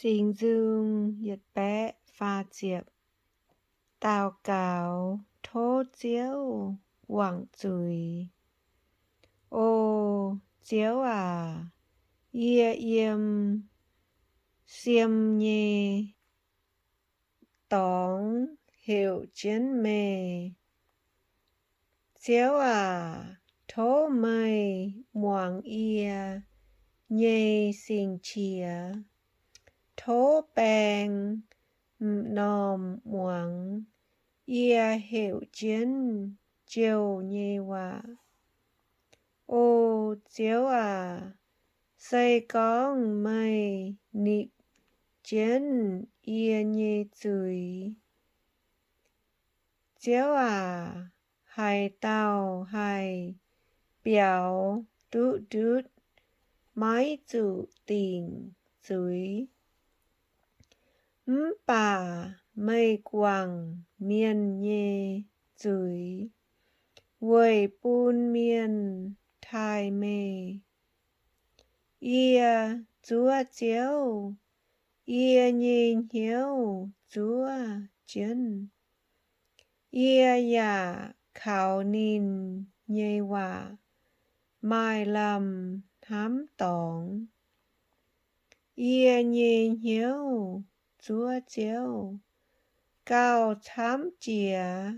Singx-Nzung Nhật bé pha diệp Daux Gaux thô chiếu guangc. Ô chiếu à yê yêm xiêm nhê tóng hiệu chiến mê chiếu à thô mây muang ia nhê xình chia thô bèng nòm muang ia hiệu chiến chiều nhê hòa. Ô chiếu à xây con mây nịp chiến ia nhê zuiz. Chiếu à hai tàu hai biểu đút đút máy chủ tình zuiz. Bà mây quang miên nhê zuiz. Quầy bùn miên thai mê. Ia chúa chiếu. Ia nhê hiếu chúa chiến. Ia ya khảo nín nhê hòa. Mai lâm hám tỏng. Ia nhê hiếu chúa chiếu. Cao thám chìa.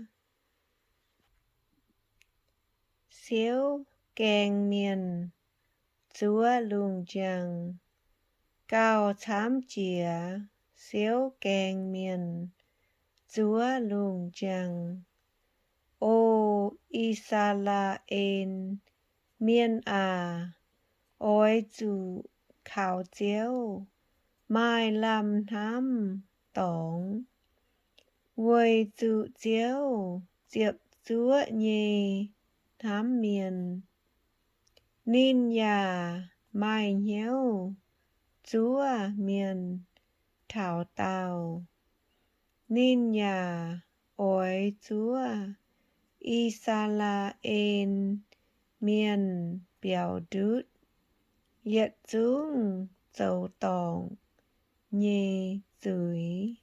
Xíu kèng miền chúa lùng chàng. Cao thám chìa. Xíu kèng miền chúa lùng chàng. Ô Israel miên à ôi chủ khảo chiếu. Mai lâm hám tỏng. Quầy chủ chiếu diệp chúa nhê thám miền. Nín ya mai hiếu chúa miền thảo tàu. Nín ya ôi chúa Israel miền biểu đút. Yết chúng dầu tòng nhê zuiz.